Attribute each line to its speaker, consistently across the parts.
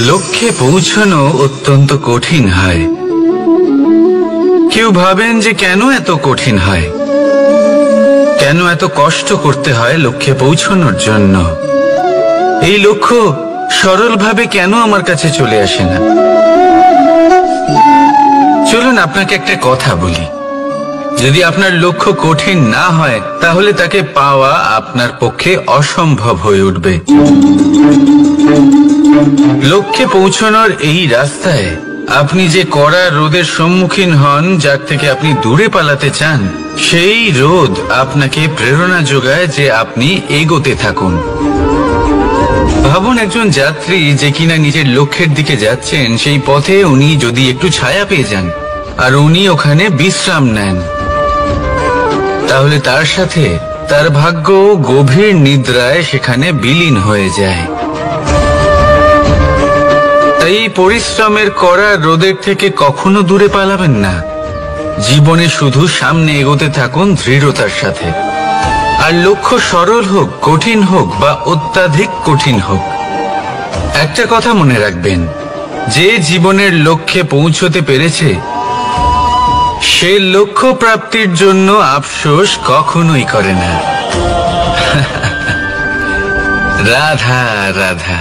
Speaker 1: লক্ষ্যে পৌঁছানো অত্যন্ত কঠিন হয়। কেউ ভাবেন যে কেন এত কঠিন হয়, কেন এত কষ্ট করতে হয় লক্ষ্যে পৌঁছানোর জন্য। এই লক্ষ্য সরলভাবে কেন আমার কাছে চলে আসে না। চলুন আপনাকে একটা কথা বলি, যদি আপনার লক্ষ্য কঠিন না হয় তাহলে তাকে পাওয়া আপনার পক্ষে অসম্ভব হয়ে উঠবে। লক্ষ্যে পৌঁছানোর এই রাস্তায় আপনি যে কড়া রোদের সম্মুখীন হন, যার থেকে আপনি দূরে পালাতে চান, সেই রোদ আপনাকে প্রেরণা যোগায় যে আপনি এগোতে থাকুন। ভাবুন একজন যাত্রী যে কিনা নিজের লক্ষ্যের দিকে যাচ্ছেন, সেই পথে উনি যদি একটু ছায়া পেয়ে যান আর উনি ওখানে বিশ্রাম নেন, তাহলে তার সাথে তার ভাগ্য গভীর নিদ্রায় সেখানে বিলীন হয়ে যায়। তাই পরিশ্রমের কড়া রোদের থেকে কখনো দূরে পালাবেন না। জীবনে শুধু সামনে এগোতে থাকুন দৃঢ়তার সাথে। আর লক্ষ্য সরল হোক, কঠিন হোক বা অত্যাধিক কঠিন হোক, একটা কথা মনে রাখবেন, যে জীবনের লক্ষ্যে পৌঁছতে পেরেছে সে লক্ষ্য প্রাপ্তির জন্য আফসোস কখনোই করে না। রাধা রাধা।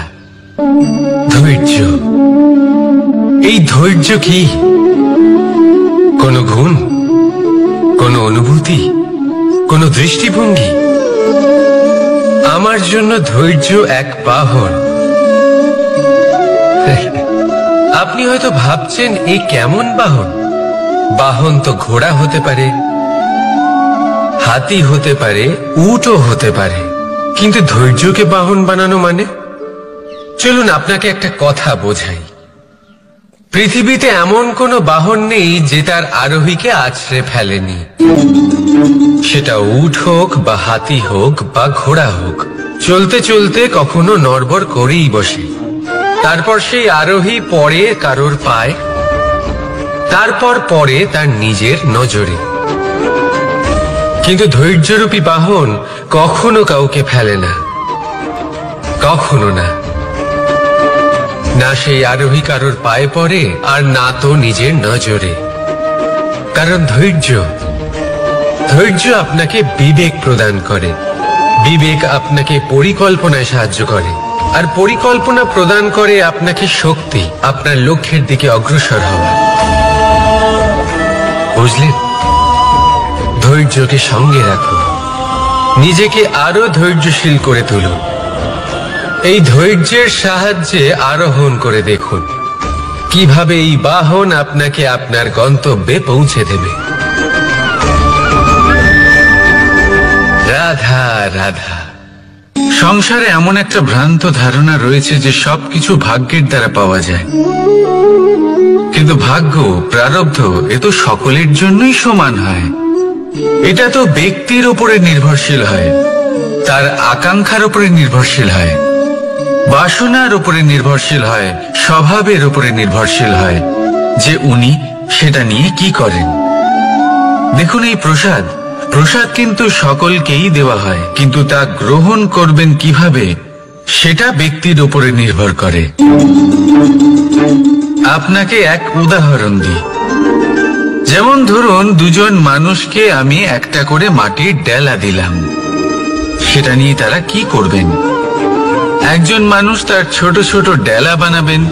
Speaker 2: ধৈর্য, এই ধৈর্য কি কোনো গুণ, কোনো অনুভূতি, কোনো দৃষ্টিভঙ্গি? আমার জন্য ধৈর্য এক বাহন। আপনি হয়তো ভাবছেন এই কেমন বাহন? বাহন তো ঘোড়া হতে পারে, হাতি হতে পারে, উটও হতে পারে, কিন্তু ধৈর্যকে বাহন বানানো মানে? চলুন আপনাকে একটা কথা বোঝাই। পৃথিবীতে এমন কোনো বাহন নেই যে তার আরোহীকে আছড়ে ফেলেনি। সেটা উট হোক বা হাতি হোক বা ঘোড়া হোক, চলতে চলতে কখনো নড়বড় করেই বসে। তারপর সেই আরোহী পড়ে কারোর পায়, তারপর পড়ে তার নিজের নজরে। কিন্তু ধৈর্যরূপী বাহন কখনো কাউকে ফেলে না, কখনো না। না সেই আরোহী কারোর পায়ে পড়ে আর না তো নিজের নজরে। কারণ ধৈর্য আপনাকে বিবেক প্রদান করে, বিবেক আপনাকে পরিকল্পনায় সাহায্য করে, আর পরিকল্পনা প্রদান করে আপনাকে শক্তি, আপনার লক্ষ্যের দিকে অগ্রসর হওয়া। বুঝলেন? ধৈর্যকে সঙ্গে রাখুন, নিজেকে আরো ধৈর্যশীল করে তুলুন। এই ধৈর্যের সাহায্যে আরোহণ করে দেখুন কিভাবে এই বাহন আপনাকে আপনার গন্তব্যে পৌঁছে দেবে। রাধা রাধা।
Speaker 1: সংসারে এমন একটা ভ্রান্ত ধারণা রয়েছে যে সবকিছু ভাগ্যের দ্বারা পাওয়া যায়, কিন্তু ভাগ্য, প্রারব্ধ এ তো সকলের জন্যই সমান হয়। এটা তো ব্যক্তির উপরে নির্ভরশীল হয়, তার আকাঙ্ক্ষার উপরে নির্ভরশীল হয়, বাসনার উপরে নির্ভরশীল হয়, স্বভাবের উপরে নির্ভরশীল হয় যে উনি সেটা নিয়ে কি করেন। দেখুন, এই প্রসাদ কিন্তু সকলকেই দেওয়া হয়, কিন্তু তা গ্রহণ করবেন কিভাবে সেটা ব্যক্তির উপরে নির্ভর করে। আপনাকে এক উদাহরণ দিই। যেমন ধরুন, দুজন মানুষকে আমি একটা করে মাটির ডেলা দিলাম, সেটা নিয়ে তারা কি করবেন? একজন মানুষ তার ছোট ছোট ডেলা বানাবেন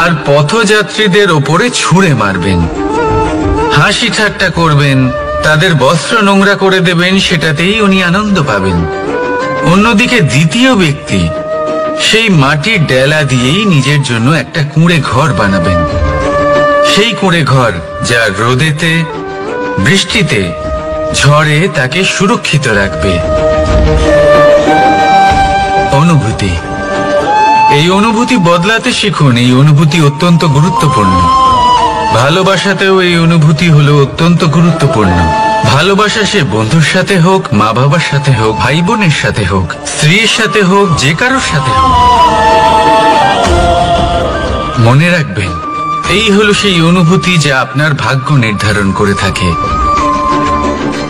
Speaker 1: আর পথযাত্রীদের ওপরে ছুঁড়ে মারবেন, হাসি ঠাট্টা করবেন, তাদের বস্ত্র নোংরা করে দেবেন, সেটাতেই উনি আনন্দ পাবেন। অন্যদিকে দ্বিতীয় ব্যক্তি সেই মাটির ডেলা দিয়েই নিজের জন্য একটা কুঁড়ে ঘর বানাবেন, সেই কুঁড়ে ঘর যা রোদেতে, বৃষ্টিতে, ঝড়ে তাকে সুরক্ষিত রাখবে। অনুভূতি, এই অনুভূতি বদলাতে শিখুন। এই অনুভূতি অত্যন্ত গুরুত্বপূর্ণ। ভালোবাসাতেও এই অনুভূতি হলো অত্যন্ত গুরুত্বপূর্ণ। ভালোবাসা সে বন্ধুর সাথে হোক, মা বাবার সাথে হোক, ভাই বোনের সাথে হোক, স্ত্রীর সাথে হোক, যে কারোর সাথে হোক, মনে রাখবেন এই হলো সেই অনুভূতি যা আপনার ভাগ্য নির্ধারণ করে থাকে।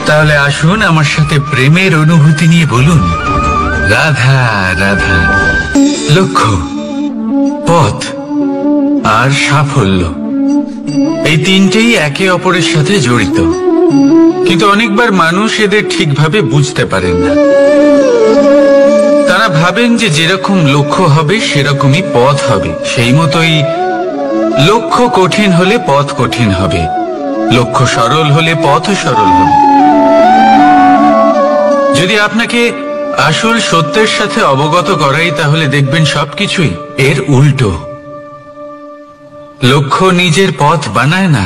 Speaker 1: তাহলে আসুন আমার সাথে প্রেমের অনুভূতি নিয়ে বলুন, রাধা রাধা। লক্ষ্য, পথ, আর সাফল্য, এই তিনটেই একে অপরের সাথে জড়িত। কিন্তু অনেকবার মানুষ এদের ঠিকভাবে বুঝতে পারেন না। তারা ভাবেন যে যেরকম লক্ষ্য হবে সেরকমই পথ হবে, সেই মতোই লক্ষ্য কঠিন হলে পথ কঠিন হবে, লক্ষ্য সরল হলে পথও সরল হবে। যদি আপনাকে আসল সত্যের সাথে অবগত করাই, তাহলে দেখবেন সবকিছুই এর উল্টো। লক্ষ্য নিজের পথ বানায় না,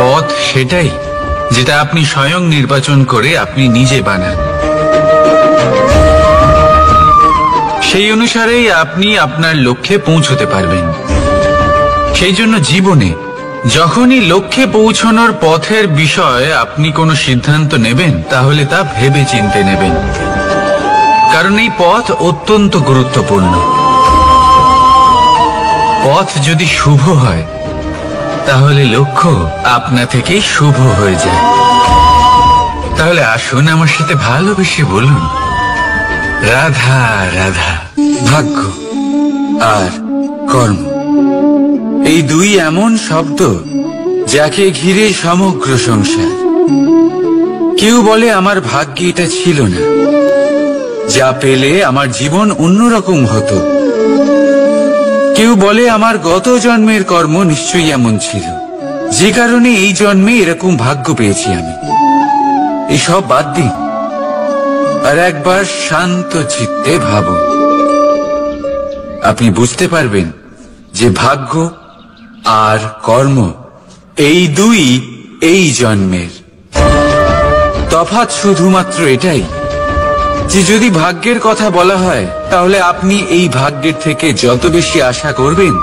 Speaker 1: পথ সেটাই যেটা আপনি স্বয়ং নির্বাচন করে আপনি নিজে বানান। সেই অনুসারেই আপনি আপনার লক্ষ্যে পৌঁছতে পারবেন। সেই জন্য জীবনে যখনই লক্ষ্যে পৌঁছানোর পথের বিষয়ে আপনি কোনো সিদ্ধান্ত নেবেন, তাহলে তা ভেবে চিন্তে নেবেন, কারণ এই পথ অত্যন্ত গুরুত্বপূর্ণ। পথ যদি শুভ হয়, তাহলে লক্ষ্য আপনা থেকেই শুভ হয়ে যায়। তাহলে আসুন আমার সাথে ভালোবেসে বলুন, রাধা রাধা। ভাগ্য আর কর্ম, এই দুই এমন শব্দ যাকে ঘিরে সমগ্র সংসার। কেউ বলে আমার ভাগ্যে এটা ছিল না, যা পেলে আমার জীবন অন্যরকম হতো। কেউ বলে আমার গত জন্মের কর্ম নিশ্চয়ই এমন ছিল, যে কারণে এই জন্মে এরকম ভাগ্য পেয়েছি আমি। এসব বাদ দিন আর একবার শান্ত চিত্তে ভাবুন। আপনি বুঝতে পারবেন যে ভাগ্য আর কর্ম এই দুই এই জন্মের। তফাৎ শুধুমাত্র এটাই যে যদি ভাগ্যের কথা বলা হয়, তাহলে আপনি এই ভাগ্যের থেকে যত বেশি আশা করবেন,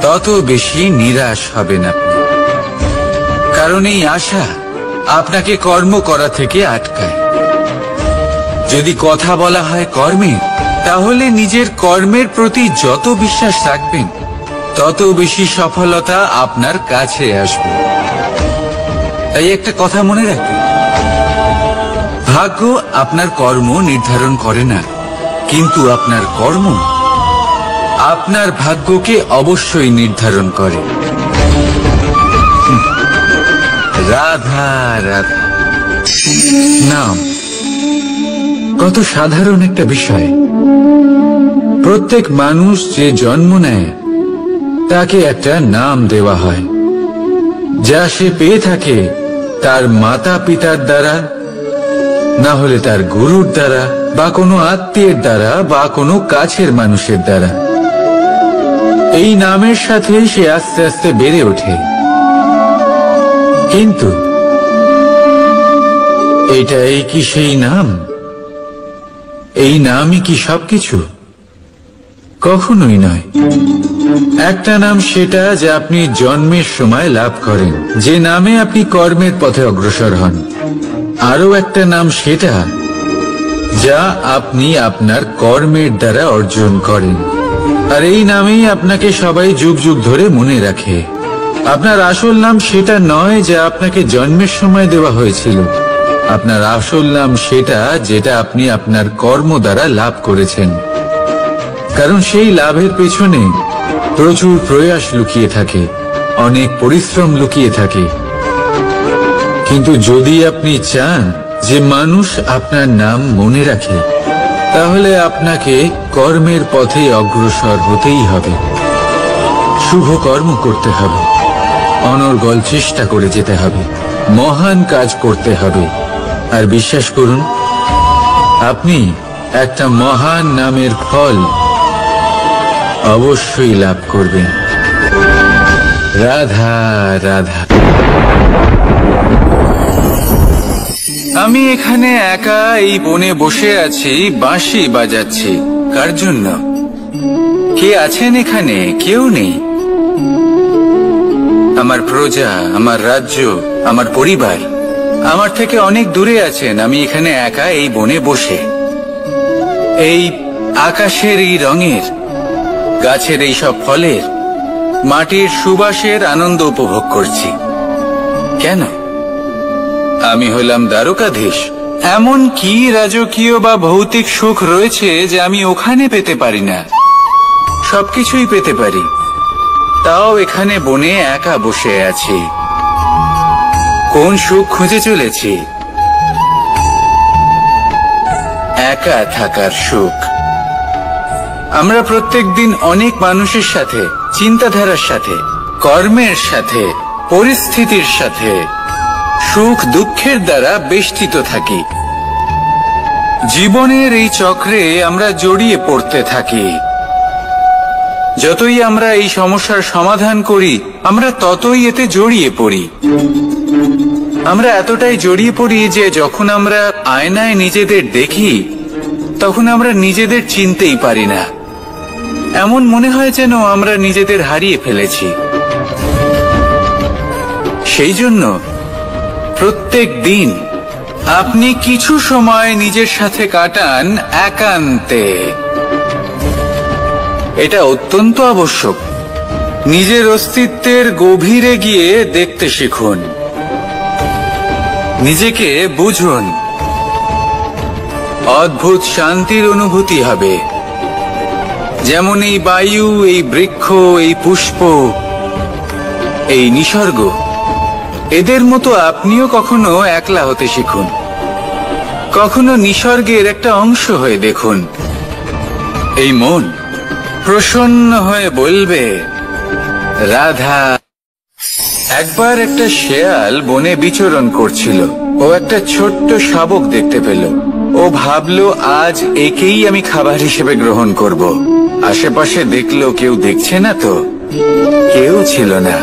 Speaker 1: তত বেশি নিরাশ হবেন আপনি। কারণ এই আশা আপনাকে কর্ম করা থেকে আটকায়। যদি কথা বলা হয় কর্মের, তাহলে নিজের কর্মের প্রতি যত বিশ্বাস রাখবেন, তত বেশি সফলতা আপনার কাছে আসবে। তাই একটা কথা মনে রাখবেন, ভাগ্য আপনার কর্ম নির্ধারণ করে না, কিন্তু আপনার কর্ম আপনার ভাগ্যকে অবশ্যই নির্ধারণ করে। রাধা রাধা নাম কত সাধারণ একটা বিষয়। প্রত্যেক মানুষ যে জন্ম নেয়, তাকে একটা নাম দেওয়া হয়, যা সে পেয়ে থাকে তার মাতা পিতার দ্বারা, না হলে তার গুরুর দ্বারা, বা কোনো আত্মীয়ের দ্বারা, বা কোনো কাছের মানুষের দ্বারা। এই নামের সাথে সে আস্তে আস্তে বেড়ে ওঠে। কিন্তু এটাই কি সেই নাম? এই নামই কি সবকিছু? কখনোই নয়। একটা নাম সেটা যা আপনি জন্মের সময় লাভ করেন, যে নামে আপনি কর্মের পথে অগ্রসর হন। আরো একটা নাম সেটা যা আপনি আপনার কর্মের দ্বারা অর্জন করেন। আর এই নামেই আপনাকে সবাই যুগ যুগ ধরে মনে রাখে। আপনার আসল নাম সেটা নয় যা আপনাকে জন্মের সময় দেওয়া হয়েছিল। আপনার আসল নাম সেটা যেটা আপনি আপনার কর্ম দ্বারা লাভ করেছেন। কারণ সেই লাভের পেছনে প্রচুর প্রয়াস লুকিয়ে থাকে, অনেক পরিশ্রম লুকিয়ে থাকে। কিন্তু যদি আপনি চান যে মানুষ আপনার নাম মনে রাখে, তাহলে আপনাকে কর্মের পথে অগ্রসর হতেই হবে। শুভ কর্ম করতে হবে, অনর্গল চেষ্টা করে যেতে হবে, মহান কাজ করতে হবে। আর বিশ্বাস করুন, আপনি একটা মহান নামের ফল অবশ্যই লাভ করবেন। রাধা রাধা। আমি এখানে একা এই বনে বসে আছি, বাঁশি বাজাচ্ছি। কার জন্য? কে আছেন এখানে? কেউ নেই। আমার প্রজা, আমার রাজ্য, আমার পরিবার আমার থেকে অনেক দূরে আছেন। আমি এখানে একা এই বনে বসে এই আকাশের এই রঙের, গাছের এই সব ফলের, মাটির সুবাসের আনন্দ উপভোগ করছি। কেন? আমি হলাম দ্বারকাধীশ। এমন কি রাজকীয় বা ভৌতিক সুখ রয়েছে যে আমি ওখানে পেতে পারি না? সবকিছুই পেতে পারি, তাও এখানে বনে একা বসে আছি। কোন সুখ খুঁজে চলেছি? একা থাকার সুখ। আমরা প্রত্যেকদিন অনেক মানুষের সাথে, চিন্তাধারার সাথে, কর্মের সাথে, পরিস্থিতির সাথে, সুখ দুঃখের দ্বারা বেষ্টিত থাকি। জীবনের এই চক্রে আমরা জড়িয়ে পড়তে থাকি। যতই আমরা এই সমস্যার সমাধান করি, আমরা ততই এতে জড়িয়ে পড়ি। আমরা এতটাই জড়িয়ে পড়ি যে যখন আমরা আয়নায় নিজেদের দেখি, তখন আমরা নিজেদের চিনতেই পারি না। এমন মনে হয় যেন আমরা নিজেদের হারিয়ে ফেলেছি। সেই জন্য প্রত্যেক দিন আপনি কিছু সময় নিজের সাথে কাটান একান্তে। এটা অত্যন্ত আবশ্যক। নিজের অস্তিত্বের গভীরে গিয়ে দেখতে শিখুন, নিজেকে বুঝুন। অদ্ভুত শান্তির অনুভূতি হবে। যেমন এই বায়ু, এই বৃক্ষ, এই পুষ্প, এই নিসর্গ, এদের মতো আপনিও কখনো একলা হতে শিখুন। কখনো নিসর্গের একটা অংশ হয়ে দেখুন। এই মন প্রসন্ন হয়ে বলবে, রাধা। একবার একটা শেয়াল বনে বিচরণ করছিল। ও একটা ছোট্ট শাবক দেখতে পেল। ও ভাবলো, আজ একেই আমি খাবার হিসেবে গ্রহণ করব। আশেপাশে দেখলো, কেউ দেখছে না তো? কেউ ছিল না।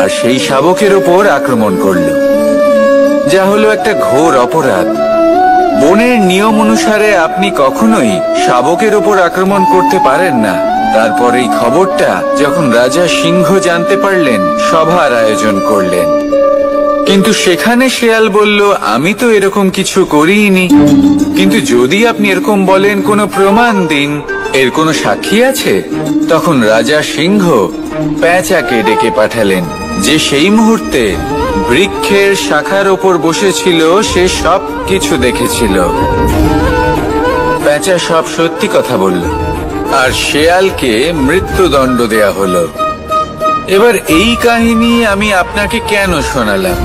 Speaker 1: আর সেই শাবকের ওপর আক্রমণ করলো, যা হলো একটা ঘোর অপরাধ। বনের নিয়ম অনুসারে আপনি কখনোই শাবকের ওপর আক্রমণ করতে পারেন না। তারপর এই খবরটা যখন রাজা সিংহ জানতে পারলেন, সভার আয়োজন করলেন। কিন্তু সেখানে শেয়াল বলল, আমি তো এরকম কিছু করিনি। কিন্তু যদি আপনি এরকম বলেন, কোনো প্রমাণ দিন, এর কোনো সাক্ষী আছে? তখন রাজা সিংহ পেঁচাকে ডেকে পাঠালেন, যে সেই মুহূর্তে বৃক্ষের শাখার ওপর বসেছিল। সে সব কিছু দেখেছিল। পেঁচা সব সত্যি কথা বলল, আর শেয়ালকে মৃত্যুদণ্ড দেয়া হলো। এবার এই কাহিনী আমি আপনাকে কেন শোনালাম?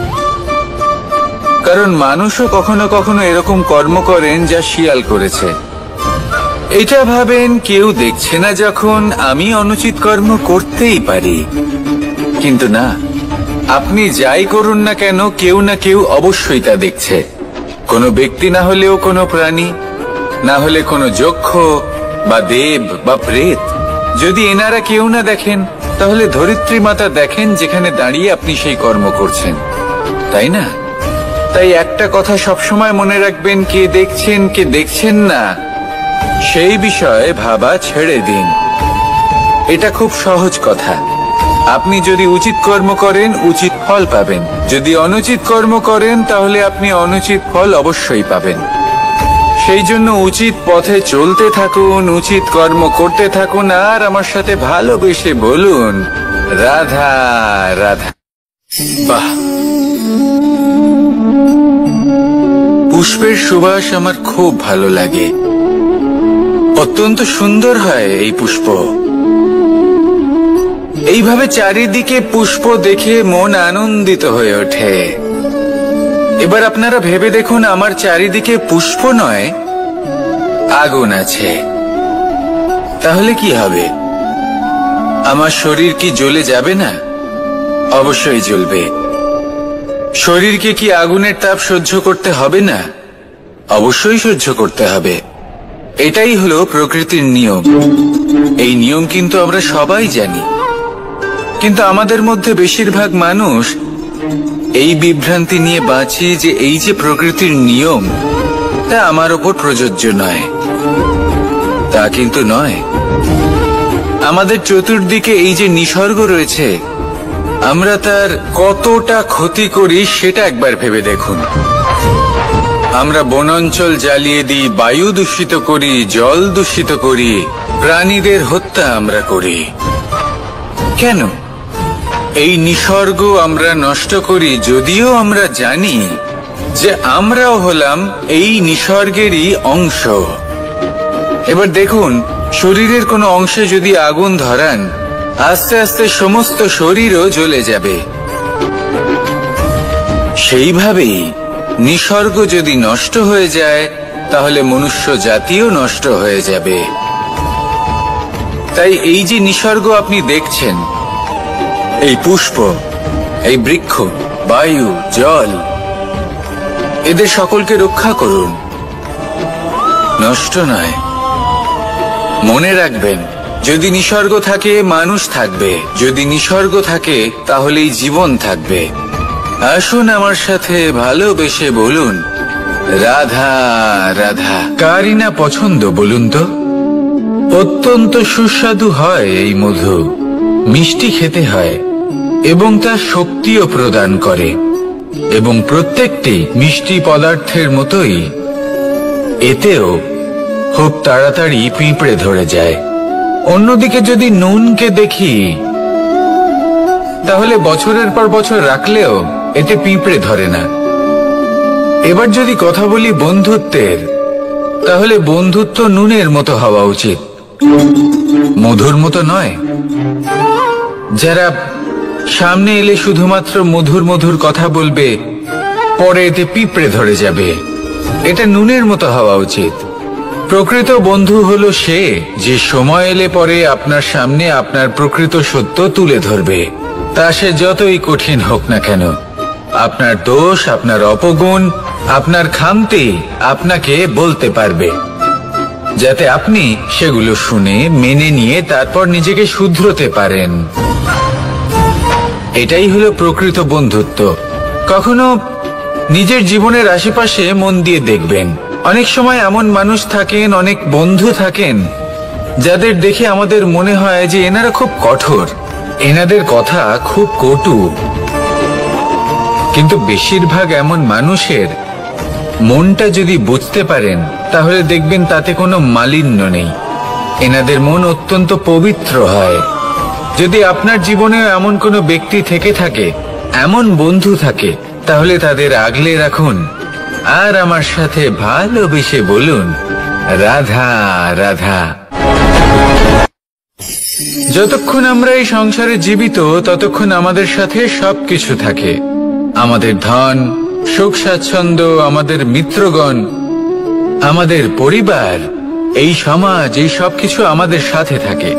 Speaker 1: কারণ মানুষও কখনো কখনো এরকম কর্ম করেন যা শিয়াল করেছে। এটা ভাবেন, কেউ দেখছে না যখন, আমি অনুচিত কর্ম করতেই পারি। কিন্তু না, আপনি যাই করুন না কেন, কেউ না কেউ অবশ্যই তা দেখছে। কোনো ব্যক্তি না হলেও কোনো প্রাণী, না হলে কোনো যক্ষ বা দেব বা প্রেত। যদি এনারা কেউ না দেখেন, তাহলে ধরিত্রী মাতা দেখেন, যেখানে দাঁড়িয়ে আপনি সেই কর্ম করছেন, তাই না? তাই একটা কথা সবসময় মনে রাখবেন, কে দেখছেন কে দেখছেন না, সেই বিষয়ে ভাবা ছেড়ে দিন। এটা খুব সহজ কথা। আপনি যদি উচিত কর্ম করেন, উচিত ফল পাবেন। যদি অনুচিত কর্ম করেন, তাহলে আপনি অনুচিত ফল অবশ্যই পাবেন। সেই জন্য উচিত পথে চলতে থাকুন, উচিত কর্ম করতে থাকুন, আর আমার সাথে ভালোবেসে বলুন, রাধা রাধা। বাহ! পুষ্পের সুবাস আমার খুব ভালো লাগে। অত্যন্ত সুন্দর হয় এই পুষ্প। এইভাবে চারিদিকে পুষ্প দেখে মন আনন্দিত হয়ে ওঠে। এবার আপনারা ভেবে দেখুন, আমার চারিদিকে পুষ্প নয়, আগুন আছে। তাহলে কি হবে? আমার শরীর কি জ্বলে যাবে না? অবশ্যই জ্বলবে। শরীরকে কি আগুনের তাপ সহ্য করতে হবে না? অবশ্যই সহ্য করতে হবে। এটাই হলো প্রকৃতির নিয়ম। এই নিয়ম কিন্তু আমরা সবাই জানি, কিন্তু আমাদের মধ্যে বেশিরভাগ মানুষ এই বিভ্রান্তি নিয়ে বাঁচি যে এই যে প্রকৃতির নিয়ম, তা আমার ওপর প্রযোজ্য নয়। তা কিন্তু নয়। আমাদের চতুর্দিকে এই যে নিসর্গ রয়েছে, আমরা তার কতটা ক্ষতি করি সেটা একবার ভেবে দেখুন। আমরা বনাঞ্চল জ্বালিয়ে দিই, বায়ু দূষিত করি, জল দূষিত করি, প্রাণীদের হত্যা আমরা করি। কেন? এই নিসর্গ আমরা নষ্ট করি, যদিও আমরা জানি যে আমরাও হলাম এই নিসর্গেরই অংশ। এবার দেখুন, শরীরের কোনো অংশে যদি আগুন ধরান, আস্তে আস্তে সমস্ত শরীরও জ্বলে যাবে। সেইভাবেই নিসর্গ যদি নষ্ট হয়ে যায়, তাহলে মনুষ্য জাতিও নষ্ট হয়ে যাবে। তাই এই যে নিসর্গ আপনি দেখছেন, এই পুষ্প, এই বৃক্ষ, বায়ু, জল, এদের সকলকে রক্ষা করুন, নষ্ট নয়। মনে রাখবেন, যদি নিসর্গ থাকে মানুষ থাকবে, যদি নিসর্গ থাকে তাহলেই জীবন থাকবে। আসুন আমার সাথে ভালোবেসে বলুন, রাধা রাধা। কারই না পছন্দ বলুন তো? অত্যন্ত সুস্বাদু হয় এই মধু, মিষ্টি খেতে হয় এবং তা শক্তিও প্রদান করে, এবং প্রত্যেকটি মিষ্টি পদার্থের মতোই এতেও খুব তাড়াতাড়ি পিঁপড়ে ধরে যায়। অন্যদিকে যদি নুনকে দেখি, তাহলে বছরের পর বছর রাখলেও এতে পিঁপড়ে ধরে না। এবার যদি কথা বলি বন্ধুত্বের, তাহলে বন্ধুত্ব নুনের মতো হওয়া উচিত, মধুর মতো নয়। যারা সামনে এলে শুধুমাত্র মধুর মধুর কথা বলবে, পরে এতে পিঁপড়ে ধরে যাবে, এটা নুনের মতো হওয়া উচিত। প্রকৃত বন্ধু হলো সে যে সময় এলে পরে আপনার সামনে আপনার প্রকৃত সত্য তুলে ধরবে, তা সে যতই কঠিন হোক না কেন। আপনার দোষ, আপনার অপগুণ, আপনার খামতি আপনাকে বলতে পারবে, যাতে আপনি সেগুলো শুনে মেনে নিয়ে তারপর নিজেকে শুধরোতে পারেন। এটাই হলো প্রকৃত বন্ধুত্ব। কখনো নিজের জীবনের আশেপাশে মন দিয়ে দেখবেন, অনেক সময় এমন মানুষ থাকেন, অনেক বন্ধু থাকেন, যাদের দেখে আমাদের মনে হয় যে এনারা খুব কঠোর, এনাদের কথা খুব কটু। কিন্তু বেশিরভাগ এমন মানুষের মনটা যদি বুঝতে পারেন, তাহলে দেখবেন তাতে কোনো মালিন্য নেই, এনাদের মন অত্যন্ত পবিত্র হয়। যদি আপনার জীবনেও এমন কোনো ব্যক্তি থেকে থাকে, এমন বন্ধু থাকে, তাহলে তাদের আগলে রাখুন আর আমার সাথে ভালোবেসে বলুন, রাধা রাধা। যতক্ষণ আমরা এই সংসারে জীবিত, ততক্ষণ আমাদের সাথে সবকিছু থাকে, আমাদের ধন, সুখ স্বাচ্ছন্দ্য, আমাদের মিত্রগণ, আমাদের পরিবার, এই সমাজ, এই সবকিছু আমাদের সাথে থাকে।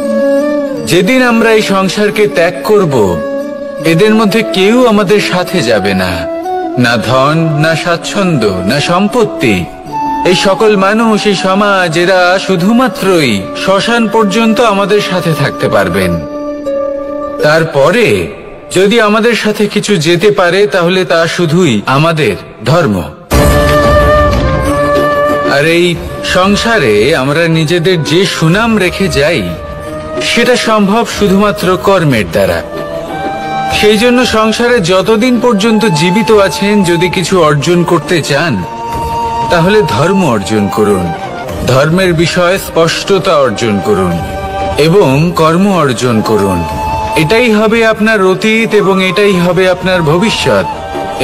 Speaker 1: যেদিন আমরা এই সংসারকে ত্যাগ করব, এদের মধ্যে কেউ আমাদের সাথে যাবে না, না ধন, না স্বাচ্ছন্দ্য, না সম্পত্তি। এই সকল মানুষ, এই সমাজ, এরা শুধুমাত্রই শ্মশান পর্যন্ত আমাদের সাথে থাকতে পারবেন। তারপরে যদি আমাদের সাথে কিছু যেতে পারে, তাহলে তা শুধুই আমাদের ধর্ম। আর এই সংসারে আমরা নিজেদের যে সুনাম রেখে যাই, সেটা সম্ভব শুধুমাত্র কর্মের দ্বারা। সেই জন্য সংসারে যতদিন পর্যন্ত জীবিত আছেন, যদি কিছু অর্জন করতে চান, তাহলে ধর্ম অর্জন করুন, ধর্মের বিষয়ে স্পষ্টতা অর্জন করুন এবং কর্ম অর্জন করুন। এটাই হবে আপনার অতীত এবং এটাই হবে আপনার ভবিষ্যৎ,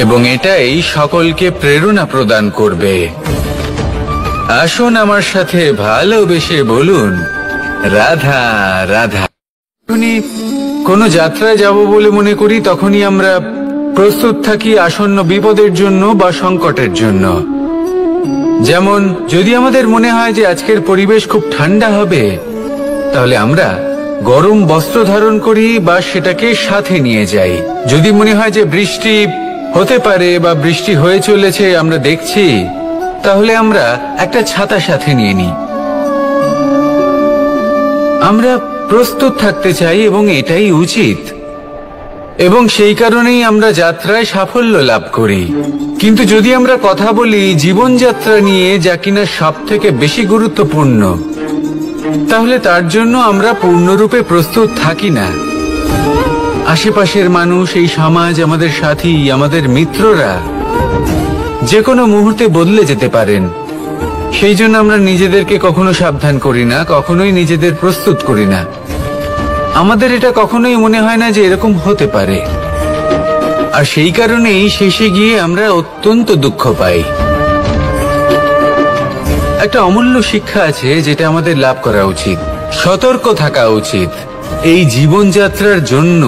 Speaker 1: এবং এটাই সকলকে প্রেরণা প্রদান করবে। আসুন আমার সাথে ভালোবেসে বলুন, রাধা রাধা। যখনই কোনো যাত্রায় যাব বলে মনে করি, তখনই আমরা প্রস্তুত থাকি আসন্ন বিপদের জন্য বা সংকটের জন্য। যেমন যদি আমাদের মনে হয় যে আজকের পরিবেশ খুব ঠান্ডা হবে, তাহলে আমরা গরম বস্ত্র ধারণ করি বা সেটাকে সাথে নিয়ে যাই। যদি মনে হয় যে বৃষ্টি হতে পারে বা বৃষ্টি হয়ে চলেছে, আমরা দেখছি, তাহলে আমরা একটা ছাতা সাথে নিয়ে নিই। আমরা প্রস্তুত থাকতে চাই এবং এটাই উচিত, এবং সেই কারণেই আমরা যাত্রায় সাফল্য লাভ করি। কিন্তু যদি আমরা কথা বলি জীবনযাত্রা নিয়ে, যা কিনা সব থেকে বেশি গুরুত্বপূর্ণ, তাহলে তার জন্য আমরা পূর্ণরূপে প্রস্তুত থাকি না। আশেপাশের মানুষ, এই সমাজ, আমাদের সাথী, আমাদের মিত্ররা যে কোনো মুহূর্তে বদলে যেতে পারেন। সেই জন্য আমরা নিজেদেরকে কখনো সাবধান করি না, কখনোই নিজেদের প্রস্তুত করি না। আমাদের এটা কখনোই মনে হয় না যে এরকম হতে পারে, আর সেই কারণেই শেষে গিয়ে আমরা অত্যন্ত দুঃখ পাই। একটা অমূল্য শিক্ষা আছে যেটা আমাদের লাভ করা উচিত। সতর্ক থাকা উচিত। এই জীবনযাত্রার জন্য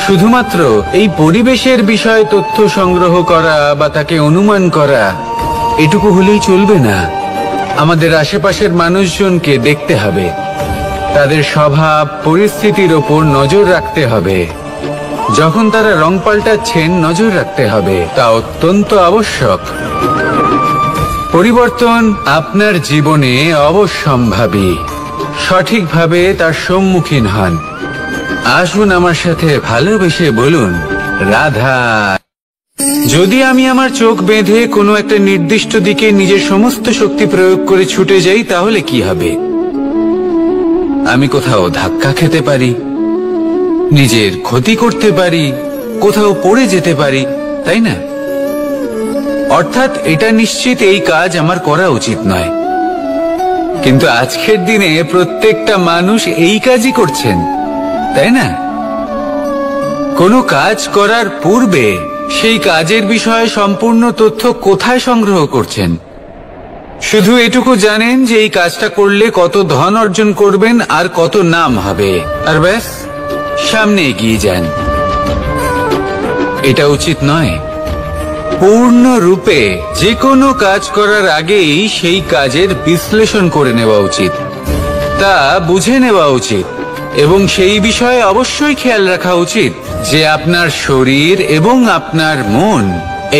Speaker 1: শুধুমাত্র এই পরিবেশের বিষয়ে তথ্য সংগ্রহ করা বা তাকে অনুমান করা এটুকু হলেই চলবে না। আমাদের আশেপাশের মানুষজনকে দেখতে হবে, তাদের স্বভাব পরিস্থিতির ওপর নজর রাখতে হবে। যখন তারা রং পাল্টাচ্ছেন নজর রাখতে হবে, তা অত্যন্ত আবশ্যক। পরিবর্তন আপনার জীবনে অবশ্যম্ভাবী। সঠিকভাবে তার সম্মুখীন হন। আসুন আমার সাথে ভালোবেসে বলুন, রাধা। যদি আমি আমার চোখ বেঁধে কোনো একটা নির্দিষ্ট দিকে নিজের সমস্ত শক্তি প্রয়োগ করে ছুটে যাই, তাহলে কি হবে? আমি কোথাও ধাক্কা খেতে পারি, নিজের ক্ষতি করতে পারি, কোথাও পড়ে যেতে পারি, তাই না? অর্থাৎ এটা নিশ্চিত এই কাজ আমার করা উচিত নয়। কিন্তু আজকের দিনে প্রত্যেকটা মানুষ এই কাজই করছেন, তাই না? কোনো কাজ করার পূর্বে সেই কাজের বিষয়ে সম্পূর্ণ তথ্য কোথায় সংগ্রহ করছেন? শুধু এটুকু জানেন যে এই কাজটা করলে কত ধন অর্জন করবেন আর কত নাম হবে, আর ব্যাস সামনে এগিয়ে যান। এটা উচিত নয়। পূর্ণরূপে যে কোনো কাজ করার আগেই সেই কাজের বিশ্লেষণ করে নেওয়া উচিত, তা বুঝে নেওয়া উচিত, এবং সেই বিষয়ে অবশ্যই খেয়াল রাখা উচিত যে আপনার শরীর এবং আপনার মন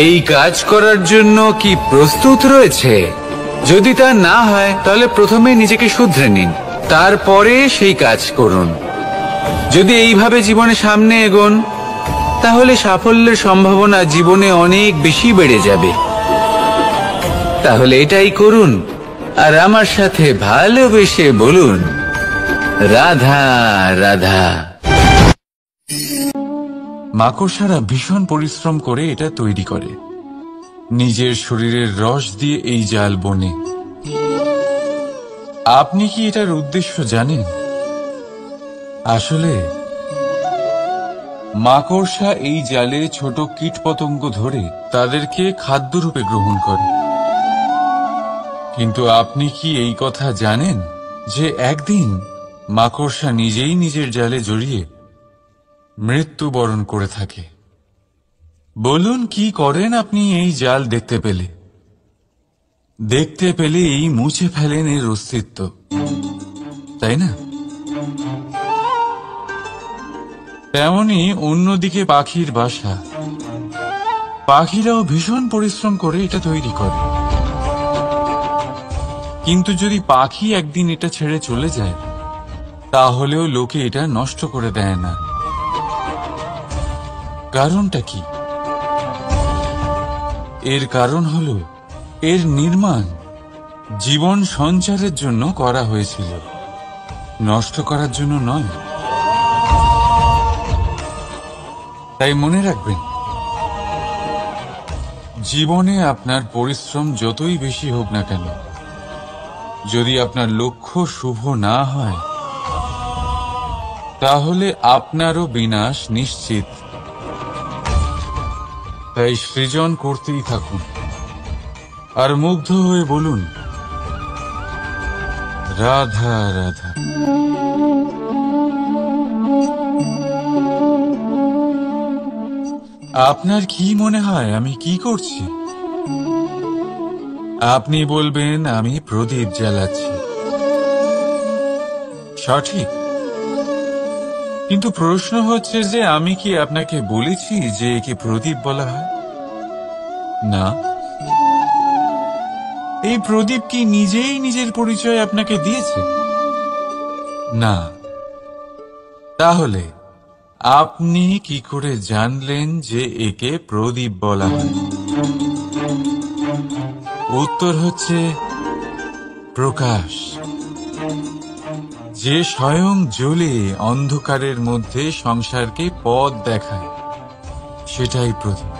Speaker 1: এই কাজ করার জন্য কি প্রস্তুত রয়েছে। যদি তা না হয় তাহলে প্রথমে নিজেকে শুধরে নিন, তারপরে সেই কাজ করুন। যদি এইভাবে জীবনে সামনে এগোন তাহলে সাফল্যের সম্ভাবনা জীবনে অনেক বেশি বেড়ে যাবে। তাহলে এটাই করুন আর আমার সাথে ভালোবেসে বলুন, রাধা রাধা।
Speaker 3: মাকড়সারা ভীষণ পরিশ্রম করে এটা তৈরি করে, নিজের শরীরের রস দিয়ে এই জাল বনে। আপনি কি এটার উদ্দেশ্য জানেন? আসলে মাকড়সা এই জালে ছোট কীটপতঙ্গ ধরে তাদেরকে খাদ্যরূপে গ্রহণ করে। কিন্তু আপনি কি এই কথা জানেন যে একদিন মাকড়সা নিজেই নিজের জালে জড়িয়ে মৃত্যুবরণ করে থাকে? বলুন, কি করেন আপনি এই জাল দেখতে পেলে? দেখতে পেলেই মুছে ফেলেন এর অস্তিত্ব, তাই না? তেমনি অন্যদিকে পাখির বাসা, পাখিরাও ভীষণ পরিশ্রম করে এটা তৈরি করে। কিন্তু যদি পাখি একদিন এটা ছেড়ে চলে যায় তাহলেও লোকে এটা নষ্ট করে দেয় না। কারণটা কি? এর কারণ হলো এর নির্মাণ জীবন সঞ্চারের জন্য করা হয়েছিল, নষ্ট করার জন্য নয়। তাই মনে রাখবেন, জীবনে আপনার পরিশ্রম যতই বেশি হোক না কেন, যদি আপনার লক্ষ্য শুভ না হয় তাহলে আপনারও বিনাশ নিশ্চিত। তাই সৃজন করতেই থাকুন আর মুগ্ধ হয়ে বলুন, রাধা রাধা। আপনার কি মনে হয় আমি কি করছি? আপনি বলবেন আমি প্রদীপ জ্বালাচ্ছি। সঠিক, কিন্তু প্রশ্ন হচ্ছে যে আমি কি আপনাকে বলেছি যে একে প্রদীপ বলা হয়? না। এই প্রদীপ কি নিজেই নিজের পরিচয় আপনাকে দিয়েছে? না। তাহলে আপনি কি করে জানলেন যে একে প্রদীপ বলা হয়? উত্তর হচ্ছে প্রকাশ, যে স্বয়ং জ্বলে অন্ধকারের মধ্যে সংসারকে পথ দেখায়, সেটাই প্রদীপ।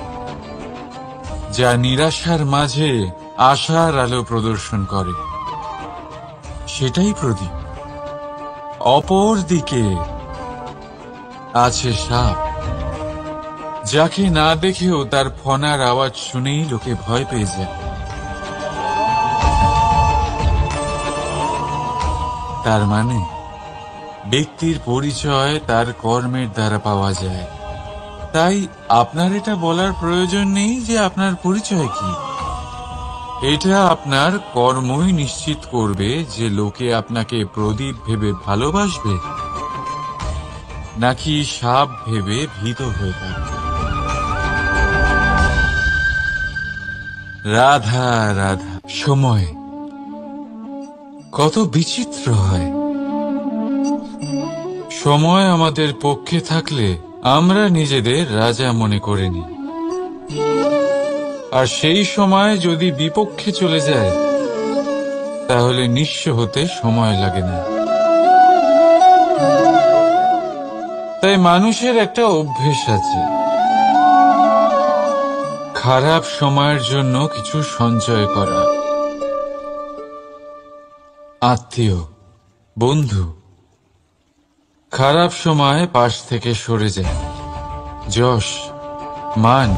Speaker 3: যা নিরাশার মাঝে আশার আলো প্রদর্শন করে, সেটাই প্রদীপ। অপর দিকে আছে সাপ, যাকে না দেখেও তার ফনার আওয়াজ শুনেই লোকে ভয় পেয়ে যায়। তার মানে ব্যক্তির পরিচয় তার কর্মের দ্বারা পাওয়া যায়। তাই আপনার এটা বলার প্রয়োজন নেই যে আপনার পরিচয় কি। এটা আপনার কর্মই নিশ্চিত করবে যে লোকে আপনাকে প্রদীপ ভেবে ভালোবাসবে নাকি সাপ ভেবে ভীত হয়ে থাকবে। রাধা রাধা। সময় কত বিচিত্র হয়। সময় আমাদের পক্ষে থাকলে আমরা নিজেদের রাজা মনে করে নিই, আর সেই সময় যদি বিপক্ষে চলে যায় তাহলে নিঃস্ব হতে সময় লাগে না। তাই মানুষের একটা অভ্যেস আছে, খারাপ সময়ের জন্য কিছু সঞ্চয় করা। আত্মীয়, বন্ধু খারাপ সময় পাশ থেকে সরে যায়। যশ, মান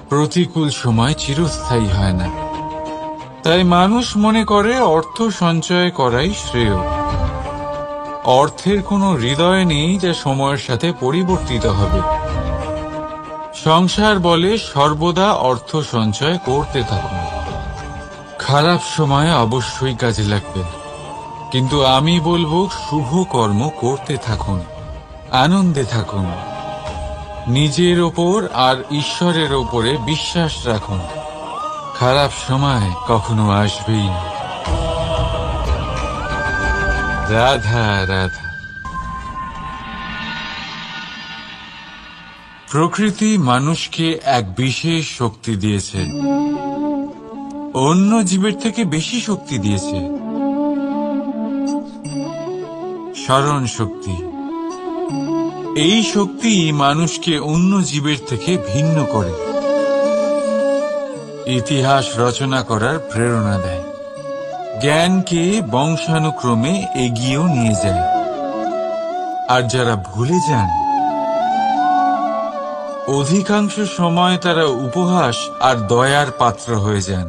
Speaker 3: প্রতিকূল সময় চিরস্থায়ী হয় না। তাই মানুষ মনে করে অর্থ সঞ্চয় করাই শ্রেয়। অর্থের কোনো হৃদয় নেই যা সময়ের সাথে পরিবর্তিত হবে। সংসার বলে সর্বদা অর্থ সঞ্চয় করতে থাকুন। খারাপ সময় অবশ্যই কাজে লাগবে, কিন্তু আমি বলবো শুভ কর্ম করতে থাকুন, আনন্দে থাকুন, নিজের ওপর আর ঈশ্বরের ওপরে বিশ্বাস রাখুন। খারাপ সময় কখনো আসবেই না। রাধা রাধা। প্রকৃতি মানুষকে এক বিশেষ শক্তি দিয়েছে, অন্য জীবের থেকে বেশি শক্তি দিয়েছে। স্মরণ শক্তি। এই শক্তি মানুষকে অন্য জীবের থেকে ভিন্ন করে, ইতিহাস রচনা করার প্রেরণা দেয়, জ্ঞানকে বংশানুক্রমে এগিয়েও নিয়ে যায়। আর যারা ভুলে যান, অধিকাংশ সময় তারা উপহাস আর দয়ার পাত্র হয়ে যান।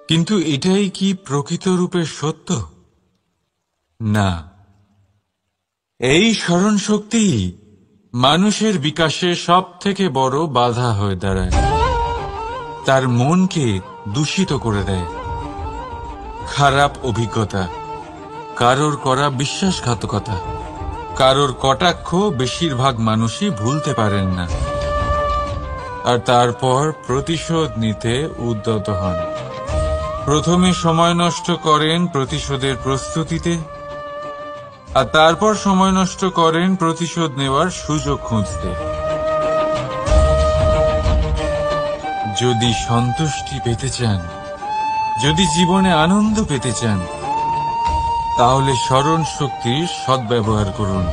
Speaker 3: কিন্তু এটাই কি প্রকৃত রূপে সত্য? না। এই স্মরণ শক্তি মানুষের বিকাশে সব থেকে বড় বাধা হয়ে দাঁড়ায়। তার মনকে দূষিত করে দেয়। খারাপ অভিজ্ঞতা, কারোর করা বিশ্বাসঘাতকতা, কারোর কটাক্ষ বেশিরভাগ মানুষই ভুলতে পারেন না, আর তারপর প্রতিশোধ নিতে উদ্যত হন। প্রথমে সময় নষ্ট করেন প্রতিশোধের প্রস্তুতিতে, আর তারপর সময় নষ্ট করেন প্রতিশোধ নেওয়ার সুযোগ খুঁজতে। যদি সন্তুষ্টি পেতে চান, যদি জীবনে আনন্দ পেতে চান, তাহলে স্মরণ শক্তির সদ্ব্যবহার করুন।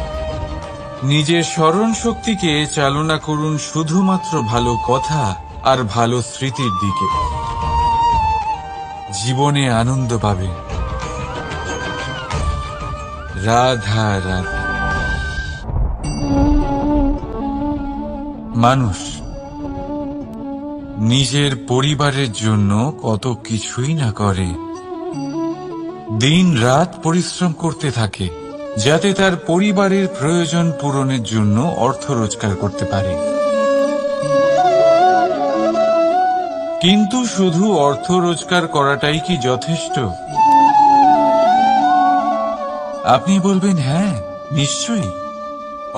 Speaker 3: নিজের স্মরণ শক্তিকে চালনা করুন শুধুমাত্র ভালো কথা আর ভালো স্মৃতির দিকে। জীবনে আনন্দ পাবেন। রাধা রাধা। মানুষ নিজের পরিবারের জন্য কত কিছুই না করে, দিন রাত পরিশ্রম করতে থাকে যাতে তার পরিবারের প্রয়োজন পূরণের জন্য অর্থ রোজগার করতে পারে। কিন্তু শুধু অর্থ রোজগার করাটাই কি যথেষ্ট? আপনি বলবেন, হ্যাঁ নিশ্চয়ই,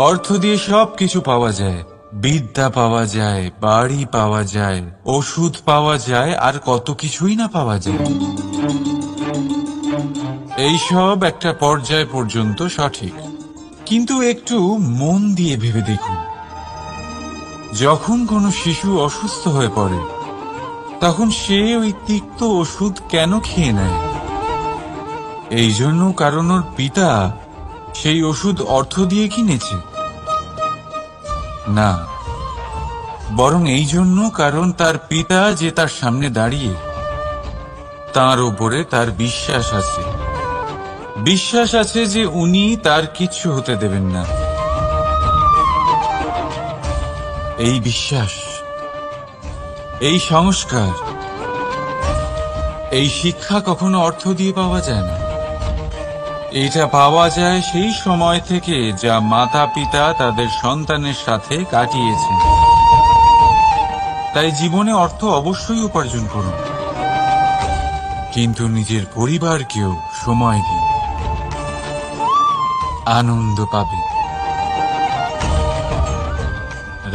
Speaker 3: অর্থ দিয়ে সব কিছু পাওয়া যায়, বিদ্যা পাওয়া যায়, বাড়ি পাওয়া যায়, ওষুধ পাওয়া যায়, আর কত কিছুই না পাওয়া যায়। এইসব একটা পর্যায় পর্যন্ত সঠিক, কিন্তু একটু মন দিয়ে ভেবে দেখুন, যখন কোনো শিশু অসুস্থ হয়ে পড়ে তখন সে ওই তিক্ত ওষুধ কেন খেয়ে নেয়? এই জন্য কারণ ওর পিতা সেই ওষুধ অর্থ দিয়ে কিনেছে? না, বরং এই জন্য কারণ তার পিতা যে তার সামনে দাঁড়িয়ে, তার ওপরে তার বিশ্বাস আছে। বিশ্বাস আছে যে উনি তার কিচ্ছু হতে দেবেন না। এই বিশ্বাস, এই সংস্কার, এই শিক্ষা কখনো অর্থ দিয়ে পাওয়া যায় না। এটা পাওয়া যায় সেই সময় থেকে যা মাতা পিতা তাদের সন্তানের সাথে কাটিয়েছেন। তাই জীবনে অর্থ অবশ্যই উপার্জন করুন, কিন্তু নিজের পরিবারকেও সময় দিন, আনন্দ পাবে।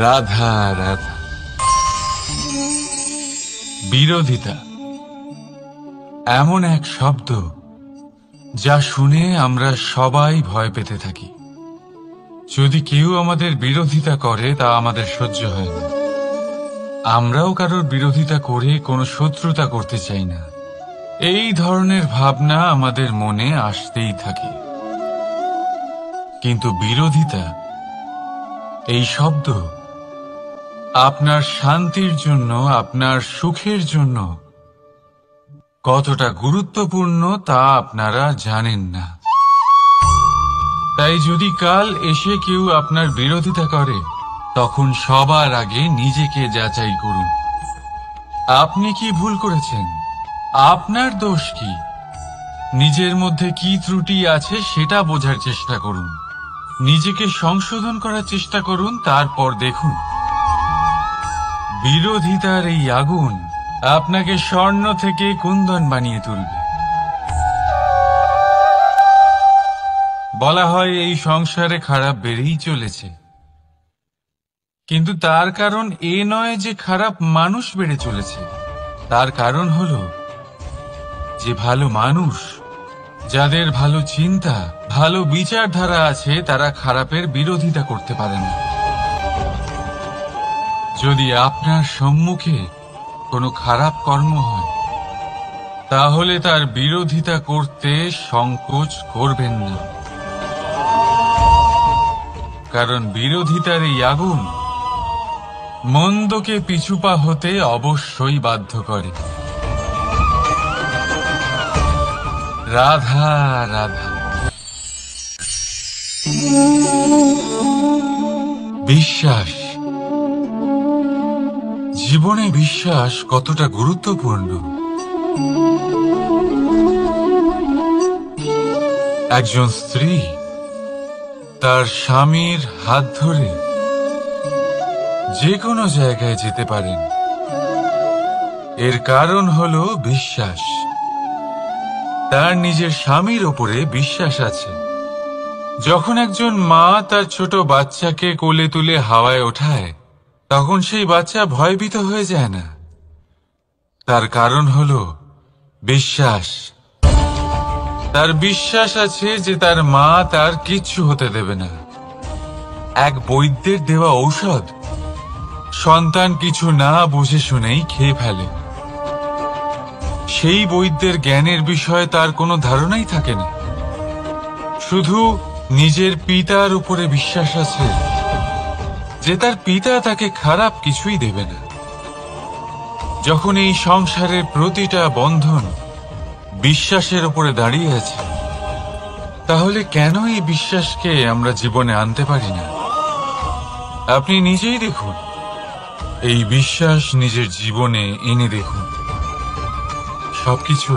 Speaker 3: রাধা রাধা। বিরোধিতা এমন এক শব্দ যা শুনে আমরা সবাই ভয় পেতে থাকি। যদি কেউ আমাদের বিরোধিতা করে তা আমাদের সহ্য হয় না। আমরাও কারোর বিরোধিতা করে কোনো শত্রুতা করতে চাই না। এই ধরনের ভাবনা আমাদের মনে আসতেই থাকে। কিন্তু বিরোধিতা এই শব্দ আপনার শান্তির জন্য, আপনার সুখের জন্য কতটা গুরুত্বপূর্ণ তা আপনারা জানেন না। তাই যদি কাল এসে কেউ আপনার বিরোধিতা করে, তখন সবার আগে নিজেকে যাচাই করুন। আপনি কি ভুল করেছেন? আপনার দোষ কি? নিজের মধ্যে কি ত্রুটি আছে সেটা বোঝার চেষ্টা করুন। নিজেকে সংশোধন করার চেষ্টা করুন, তারপর দেখুন বিরোধিতার এই আগুন আপনাকে স্বর্ণ থেকে কুন্দন বানিয়ে তুলবে। বলা হয় এই সংসারে খারাপ বেড়েই চলেছে, কিন্তু তার কারণ এ নয় যে খারাপ মানুষ বেড়ে চলেছে। তার কারণ হলো যে ভালো মানুষ, যাদের ভালো চিন্তা, ভালো বিচারধারা আছে, তারা খারাপের বিরোধিতা করতে পারে না। যদি আপনার সম্মুখে কোনো খারাপ কর্ম হয়, তাহলে তার বিরোধিতা করতে সংকোচ করবেন না, কারণ বিরোধিতার এই আগুন মন্দকে পিছুপা হতে অবশ্যই বাধ্য করে। রাধা রাধা। বিশ্বাস, জীবনে বিশ্বাস কতটা গুরুত্বপূর্ণ। একজন স্ত্রী তার স্বামীর হাত ধরে যে কোনো জায়গায় যেতে পারেন, এর কারণ হলো বিশ্বাস। তার নিজের স্বামীর ওপরে বিশ্বাস আছে। যখন একজন মা তার ছোট বাচ্চাকে কোলে তুলে হাওয়ায় ওঠায়, তখন সেই বাচ্চা ভয়ভীত হয়ে যায় না। তার কারণ হলো বিশ্বাস। তার বিশ্বাস আছে যে তার মা তার কিচ্ছু হতে দেবে না। এক বৈদ্যের দেওয়া ঔষধ সন্তান কিছু না বুঝে শুনেই খেয়ে ফেলে। সেই বৈদ্যের জ্ঞানের বিষয়ে তার কোনো ধারণাই থাকে না, শুধু নিজের পিতার উপরে বিশ্বাস আছে যে তার পিতা তাকে খারাপ কিছুই দেবে না। যখন এই সংসারের প্রতিটা বন্ধন বিশ্বাসের উপরে দাঁড়িয়ে আছে, তাহলে কেন এই বিশ্বাসকে আমরা জীবনে আনতে পারি না? আপনি নিজেই দেখুন, এই বিশ্বাস নিজের জীবনে এনে দেখুন, সবকিছু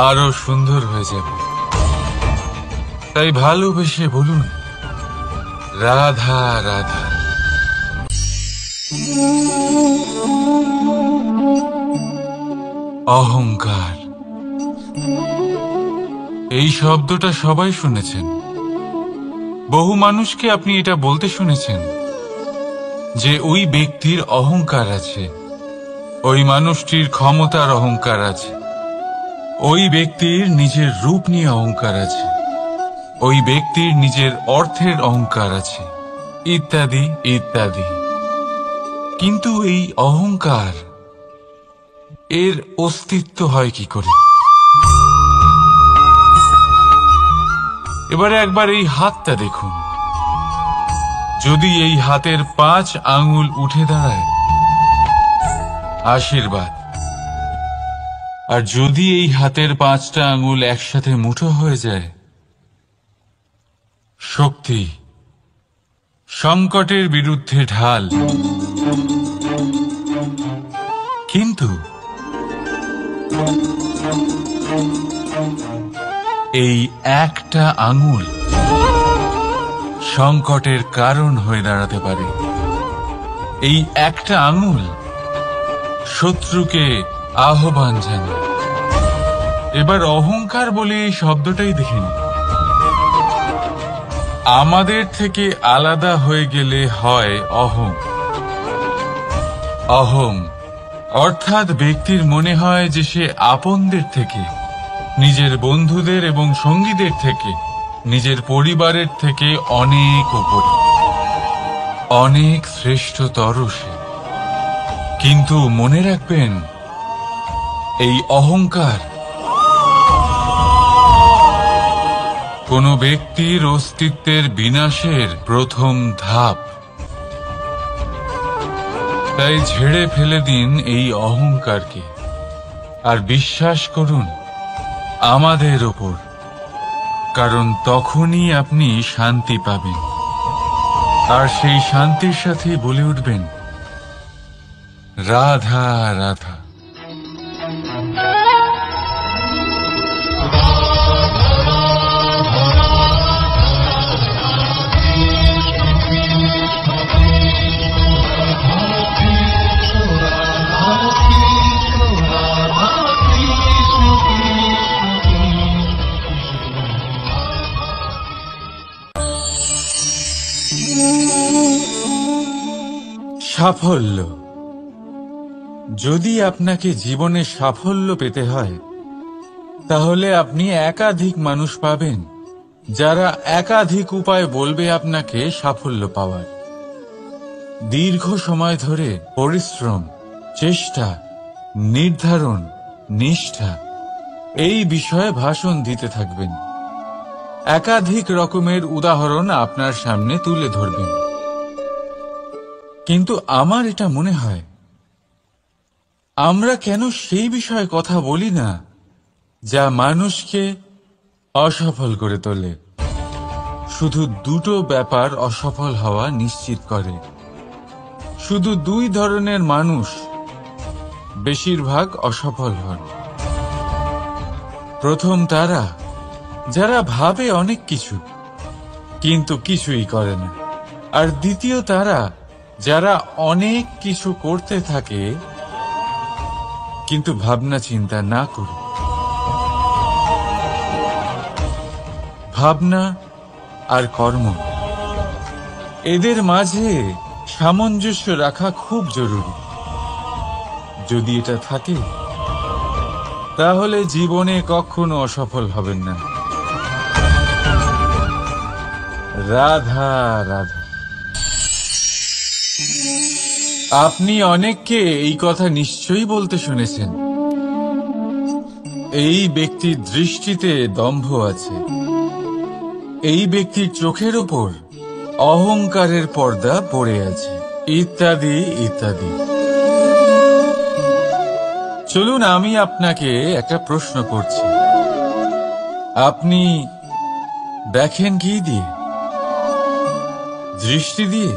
Speaker 3: আরো সুন্দর হয়ে যাবে। তাই ভালোবেসে বলুন, রাধা রাধা। অহংকার, এই শব্দটা সবাই শুনেছেন। বহু মানুষকে আপনি এটা বলতে শুনেছেন যে ওই ব্যক্তির অহংকার আছে, ওই মানুষটির ক্ষমতার অহংকার আছে, ওই ব্যক্তির নিজের রূপ নিয়ে অহংকার আছে, ওই ব্যক্তির নিজের অর্থের অহংকার আছে, ইত্যাদি ইত্যাদি। কিন্তু এই অহংকার, এর অস্তিত্ব হয় কি করে? এবারে একবার এই হাতটা দেখুন। যদি এই হাতের 5 আঙ্গুল উঠে দাঁড়ায়, আশীর্বাদ। আর যদি এই হাতের 5টা আঙ্গুল একসাথে মুঠো হয়ে যায়, শক্তি, সংকটের বিরুদ্ধে ঢাল। কিন্তু এই একটা আঙুল সংকটের কারণ হয়ে দাঁড়াতে পারে। এই একটা আঙুল শত্রুকে আহ্বান জানায়। এবার অহংকার বলে এই শব্দটাই দেখে নিন। আমাদের থেকে আলাদা হয়ে গেলে হয় অহং। অহং অর্থাৎ ব্যক্তির মনে হয় যে সে আপনদের থেকে, নিজের বন্ধুদের এবং সঙ্গীদের থেকে, নিজের পরিবারের থেকে অনেক উপরে, অনেক শ্রেষ্ঠতর সে। কিন্তু মনে রাখবেন, এই অহংকার কোনো ব্যক্তির অস্তিত্বের বিনাশের প্রথম ধাপ। তাই ঝেড়ে ফেলে দিন এই অহংকারকে, আর বিশ্বাস করুন আমাদের ওপর, কারণ তখনই আপনি শান্তি পাবেন। আর সেই শান্তির সাথে বলে উঠবেন, রাধা রাধা। সাফল্য। যদি আপনাকে জীবনে সাফল্য পেতে হয়, তাহলে আপনি একাধিক মানুষ পাবেন যারা একাধিক উপায় বলবে আপনাকে সাফল্য পাওয়ার। দীর্ঘ সময় ধরে পরিশ্রম, চেষ্টা, নির্ধারণ, নিষ্ঠা এই বিষয়ে ভাষণ দিতে থাকবেন। একাধিক রকমের উদাহরণ আপনার সামনে তুলে ধরবেন। কিন্তু আমার এটা মনে হয়, আমরা কেন সেই বিষয়ে কথা বলি না যা মানুষকে অসফল করে তোলে? শুধু দুটো ব্যাপার অসফল হওয়া নিশ্চিত করে। শুধু দুই ধরনের মানুষ বেশিরভাগ অসফল হন। প্রথম তারা যারা ভাবে অনেক কিছু কিন্তু কিছুই করে না, আর দ্বিতীয় তারা যারা অনেক কিছু করতে থাকে কিন্তু ভাবনা চিন্তা না করে। ভাবনা আর কর্ম, এদের মাঝে সামঞ্জস্য রাখা খুব জরুরি। যদি এটা থাকে, তাহলে জীবনে কখনো অসফল হবেন না। রাধা রাধা। আপনি অনেককে এই কথা নিশ্চয়ই বলতে শুনেছেন, এই ব্যক্তির দৃষ্টিতে দম্ভ আছে, এই ব্যক্তির চোখের ওপর অহংকারের পর্দা পড়ে আছে, ইত্যাদি ইত্যাদি। চলুন আমি আপনাকে একটা প্রশ্ন করছি। আপনি দেখেন কি দিয়ে? দৃষ্টি দিয়ে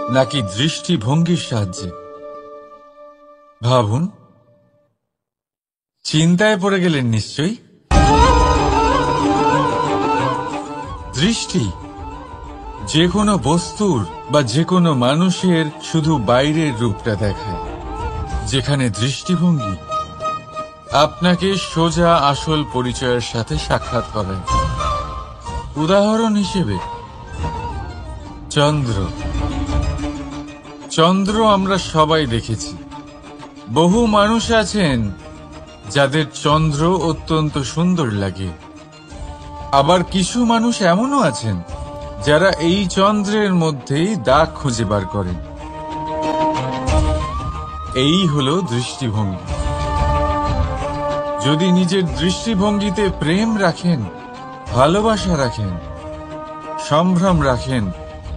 Speaker 3: নাকি দৃষ্টিভঙ্গির সাহায্যে? ভাবুন। চিন্তায় পড়ে গেলেন নিশ্চয়ই। দৃষ্টি যে কোনো বস্তুর বা যে কোনো মানুষের শুধু বাইরের রূপটা দেখায়, যেখানে দৃষ্টিভঙ্গি আপনাকে সোজা আসল পরিচয়ের সাথে সাক্ষাৎ করায়। উদাহরণ হিসেবে চন্দ্র। চন্দ্র আমরা সবাই দেখেছি। বহু মানুষ আছেন যাদের চন্দ্র অত্যন্ত সুন্দর লাগে, আবার কিছু মানুষ এমনও আছেন যারা এই চন্দ্রের মধ্যেই দাগ খুঁজে বার করেন। এই হলো দৃষ্টিভঙ্গি। যদি নিজের দৃষ্টিভঙ্গিতে প্রেম রাখেন, ভালোবাসা রাখেন, সম্ভ্রম রাখেন,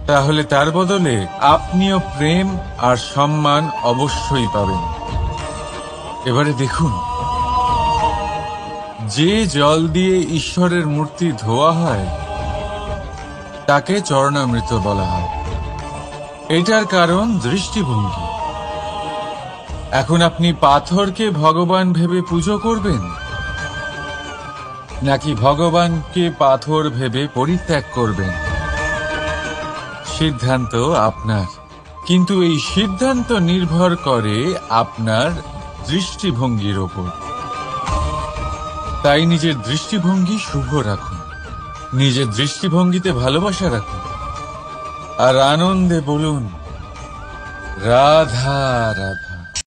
Speaker 3: তাহলে তার বদলে আপনিও প্রেম আর সম্মান অবশ্যই পাবেন। এবারে দেখুন, যে জল দিয়ে ঈশ্বরের মূর্তি ধোয়া হয় তাকে চরণামৃত বলা হয়। এটার কারণ দৃষ্টিভঙ্গি। এখন আপনি পাথরকে ভগবান ভেবে পুজো করবেন, নাকি ভগবানকে পাথর ভেবে পরিত্যাগ করবেন? সিদ্ধান্ত আপনার, কিন্তু এই সিদ্ধান্ত নির্ভর করে আপনার দৃষ্টিভঙ্গির ওপর। তাই নিজের দৃষ্টিভঙ্গি শুভ রাখুন, নিজের দৃষ্টিভঙ্গিতে ভালোবাসা রাখুন, আর আনন্দে বলুন রাধা রাধা।